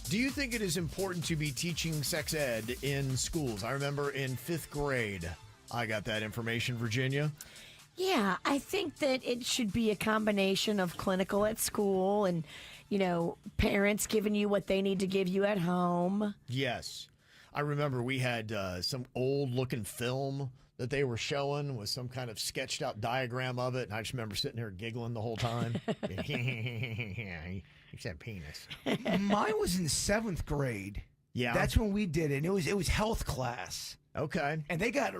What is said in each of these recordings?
Do you think it is important to be teaching sex ed in schools? I remember in 5th grade, I got that information, Virginia. Yeah, I think that it should be a combination of clinical at school and, parents giving you what they need to give you at home. Yes. I remember we had some old-looking film that they were showing with some kind of sketched-out diagram of it, and I just remember sitting there giggling the whole time. Except penis. Mine was in 7th grade. Yeah. That's when we did it. And it was health class. Okay. And they got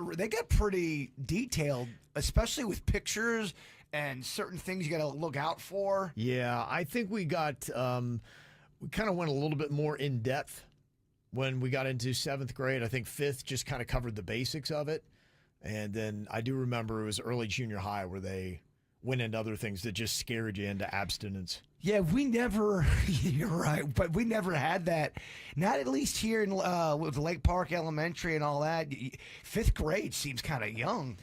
pretty detailed, especially with pictures and certain things you got to look out for. Yeah, I think we got we kind of went a little bit more in depth when we got into 7th grade. I think 5th just kind of covered the basics of it. And then I do remember it was early junior high where they went into other things that just scared you into abstinence. Yeah, we never, you're right, but we never had that. Not at least here in with Lake Park Elementary and all that. 5th grade seems kind of young.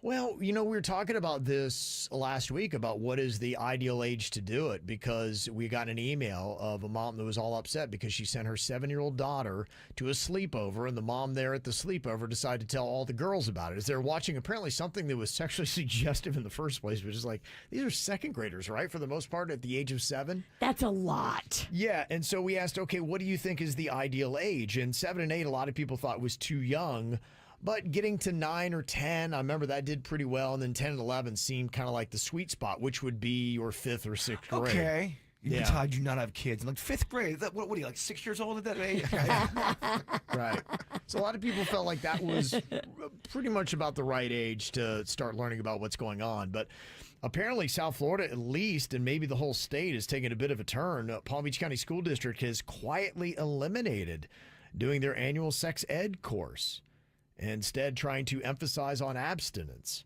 Well, we were talking about this last week about what is the ideal age to do it, because we got an email of a mom that was all upset because she sent her 7-year-old daughter to a sleepover, and the mom there at the sleepover decided to tell all the girls about it as they're watching apparently something that was sexually suggestive in the first place, which is like, these are 2nd graders, right? For the most part at the age of 7. That's a lot. Yeah, and so we asked, okay, what do you think is the ideal age? And 7 and 8, a lot of people thought was too young. But getting to 9 or 10, I remember that did pretty well. And then 10 and 11 seemed kind of like the sweet spot, which would be your 5th or 6th grade. Okay. Yeah. Todd, you not have kids. Like 5th grade, what are you, like 6 years old at that age? Right. So a lot of people felt like that was pretty much about the right age to start learning about what's going on. But apparently South Florida, at least, and maybe the whole state, is taking a bit of a turn. Palm Beach County School District has quietly eliminated doing their annual sex ed course, instead trying to emphasize on abstinence.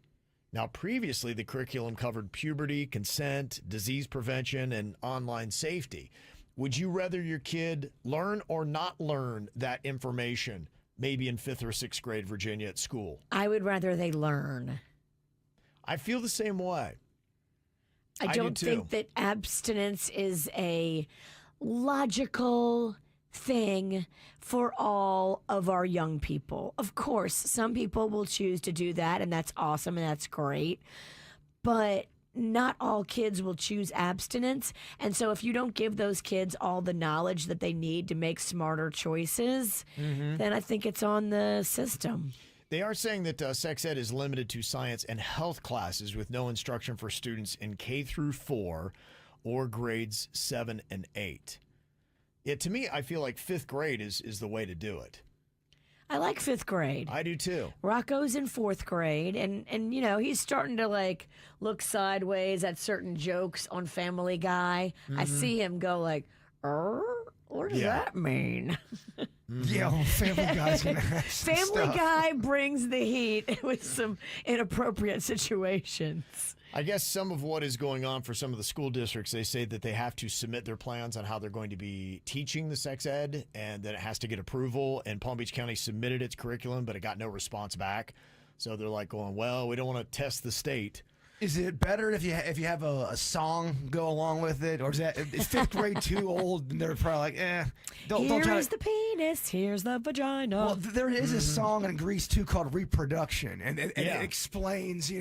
Now, previously, the curriculum covered puberty, consent, disease prevention, and online safety. Would you rather your kid learn or not learn that information, maybe in 5th or 6th grade, Virginia, at school? I would rather they learn. I feel the same way. I don't think that abstinence is a logical thing for all of our young people. Of course, some people will choose to do that, and that's awesome and that's great. But not all kids will choose abstinence. And so if you don't give those kids all the knowledge that they need to make smarter choices, then I think it's on the system. They are saying that sex ed is limited to science and health classes with no instruction for students in K through 4 or grades 7 and 8. Yeah, to me, I feel like 5th grade is the way to do it. I like 5th grade. I do too. Rocco's in 4th grade, and he's starting to look sideways at certain jokes on Family Guy. I see him go like, what does that mean? Yeah, well, Family Guy's gonna have some Family stuff. Guy brings the heat with some inappropriate situations. I guess some of what is going on for some of the school districts, they say that they have to submit their plans on how they're going to be teaching the sex ed, and then it has to get approval. And Palm Beach County submitted its curriculum, but it got no response back. So they're like going, well, we don't want to test the state. Is it better if you have a song go along with it, or is 5th grade too old? And they're probably like, don't try Here's the penis, here's the vagina. Well, there is a song in Greece too called "Reproduction," and it explains,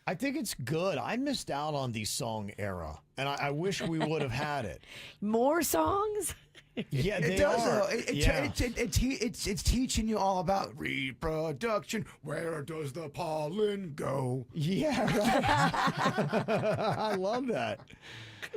I think it's good. I missed out on the song era, and I wish we would have had it. More songs? Yeah, they it does. are. It's teaching you all about reproduction. Where does the pollen go? Yeah, right. I love that.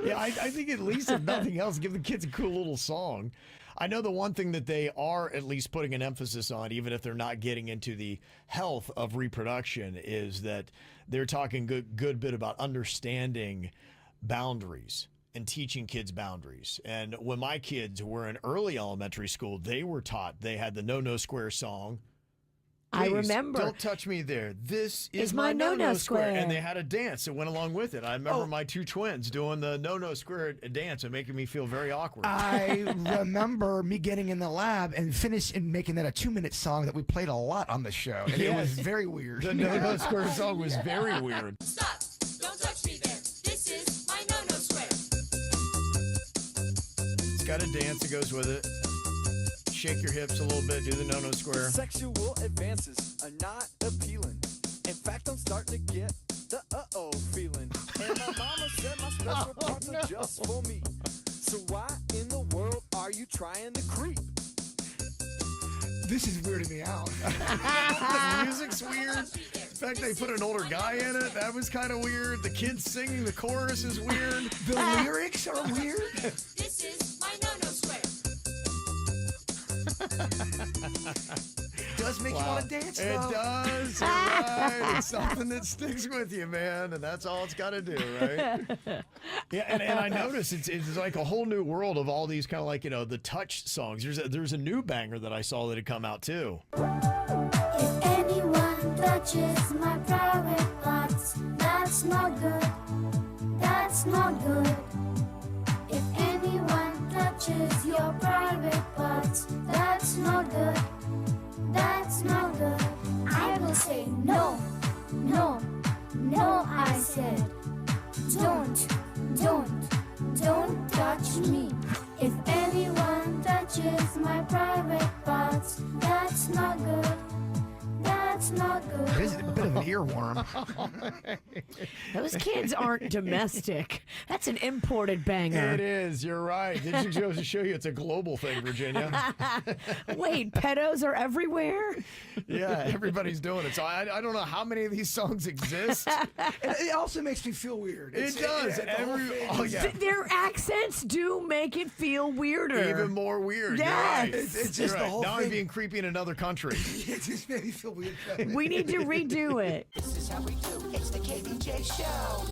Yeah, I think at least if nothing else, give the kids a cool little song. I know the one thing that they are at least putting an emphasis on, even if they're not getting into the health of reproduction, is that they're talking good bit about understanding boundaries and teaching kids boundaries. And when my kids were in early elementary school, they were taught, they had the No Square song. I Please, remember. Don't touch me there. This is my no square. And they had a dance that went along with it. I remember my 2 twins doing the no square dance and making me feel very awkward. I remember me getting in the lab and making that a 2-minute song that we played a lot on the show. And it was very weird. The no square song was very weird. Stop! Don't touch me there. This is my no-no square. got a dance that goes with it. Shake your hips a little bit, do the no-no square. Sexual advances are not appealing. In fact, I'm starting to get the uh-oh feeling. And my mama said my special parts are just for me. So why in the world are you trying to creep? This is weirding me out. The music's weird. In fact, they put an older guy in it. That was kind of weird. The kids singing the chorus is weird. The lyrics are weird. This is my no-no square. Does make you want to dance, though. It does. You're right. It's something that sticks with you, man, and that's all it's got to do, right? Yeah, and I noticed it's like a whole new world of all these kind of like, the touch songs. There's a new banger that I saw that had come out too. If anyone touches my private parts, that's not good. That's not good. If anyone touches your private parts, that's not good. That's not good. I will say no, no, no, I said. Don't touch me. If anyone touches my private parts, that's not good. That's not good. This is a bit of an earworm. Those kids aren't domestic. That's an imported banger. It is. You're right. It just goes to show you it's a global thing, Virginia. Wait, pedos are everywhere? Yeah, everybody's doing it. So I don't know how many of these songs exist. It also makes me feel weird. It does. the whole thing is- Their accents do make it feel weirder. Even more weird. Yes. You're right. It's just You're the right. whole Now I'm thing. being creepy in another country. It just made me feel weird. We need to redo it. This is how we do. It's the KVJ Show.